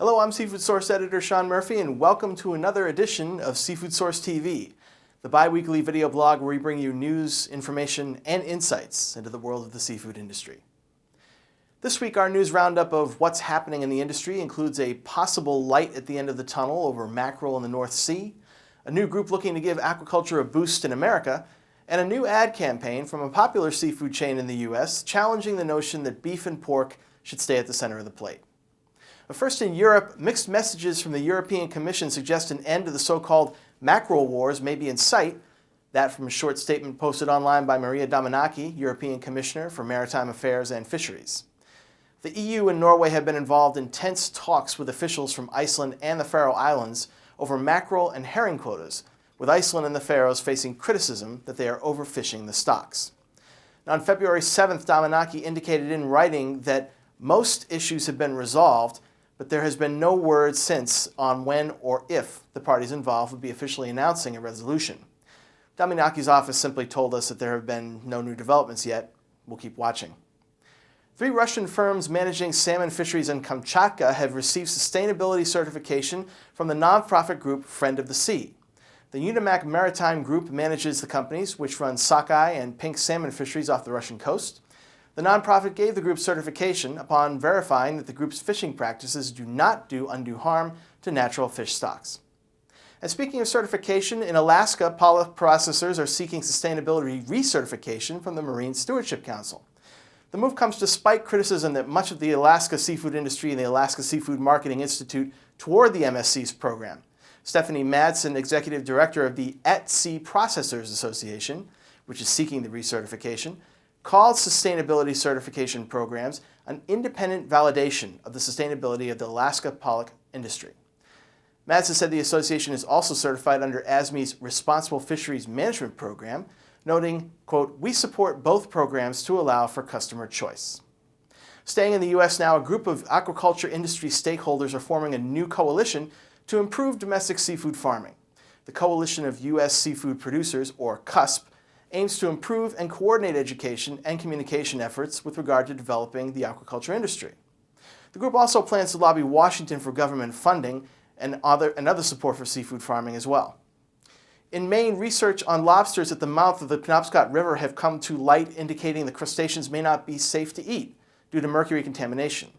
Hello, I'm Seafood Source Editor Sean Murphy, and welcome to another edition of Seafood Source TV, the bi-weekly video blog where we bring you news, information, and insights into the world of the seafood industry. This week, our news roundup of what's happening in the industry includes a possible light at the end of the tunnel over mackerel in the North Sea, a new group looking to give aquaculture a boost in America, and a new ad campaign from a popular seafood chain in the U.S. challenging the notion that beef and pork should stay at the center of the plate. But first, in Europe, mixed messages from the European Commission suggest an end to the so-called Mackerel Wars may be in sight. That from a short statement posted online by Maria Damanaki, European Commissioner for Maritime Affairs and Fisheries. The EU and Norway have been involved in tense talks with officials from Iceland and the Faroe Islands over mackerel and herring quotas, with Iceland and the Faroes facing criticism that they are overfishing the stocks. Now, on February 7th, Damanaki indicated in writing that most issues have been resolved, but there has been no word since on when or if the parties involved would be officially announcing a resolution. Damanaki's office simply told us that there have been no new developments yet. We'll keep watching. 3 Russian firms managing salmon fisheries in Kamchatka have received sustainability certification from the nonprofit group Friend of the Sea. The Unimac Maritime Group manages the companies, which run sockeye and pink salmon fisheries off the Russian coast. The nonprofit gave the group certification upon verifying that the group's fishing practices do not do undue harm to natural fish stocks. And speaking of certification, in Alaska, pollock processors are seeking sustainability recertification from the Marine Stewardship Council. The move comes despite criticism that much of the Alaska seafood industry and the Alaska Seafood Marketing Institute toward the MSC's program. Stephanie Madsen, Executive Director of the At-Sea Processors Association, which is seeking the recertification, called sustainability certification programs an independent validation of the sustainability of the Alaska pollock industry. Madsen said the association is also certified under ASME's Responsible Fisheries Management Program, noting, quote, "We support both programs to allow for customer choice." Staying in the U.S. now, a group of aquaculture industry stakeholders are forming a new coalition to improve domestic seafood farming. The Coalition of U.S. Seafood Producers, or CUSP, aims to improve and coordinate education and communication efforts with regard to developing the aquaculture industry. The group also plans to lobby Washington for government funding and other support for seafood farming as well. In Maine, research on lobsters at the mouth of the Penobscot River have come to light, indicating the crustaceans may not be safe to eat due to mercury contamination.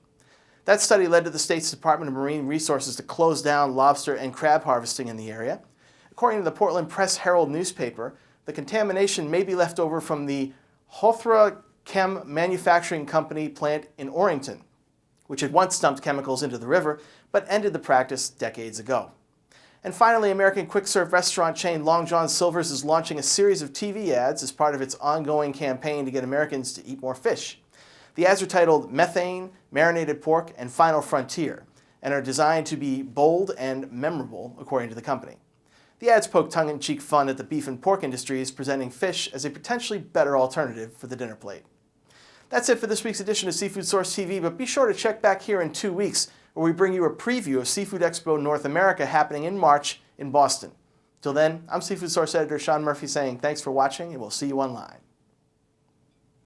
That study led to the state's Department of Marine Resources to close down lobster and crab harvesting in the area. According to the Portland Press-Herald newspaper, the contamination may be left over from the Hothra Chem Manufacturing Company plant in Orrington, which had once dumped chemicals into the river, but ended the practice decades ago. And finally, American quick-serve restaurant chain Long John Silver's is launching a series of TV ads as part of its ongoing campaign to get Americans to eat more fish. The ads are titled Methane, Marinated Pork, and Final Frontier, and are designed to be bold and memorable, according to the company. The ads poke tongue-in-cheek fun at the beef and pork industries, presenting fish as a potentially better alternative for the dinner plate. That's it for this week's edition of Seafood Source TV, but be sure to check back here in 2 weeks, where we bring you a preview of Seafood Expo North America happening in March in Boston. Till then, I'm Seafood Source Editor Sean Murphy saying thanks for watching, and we'll see you online.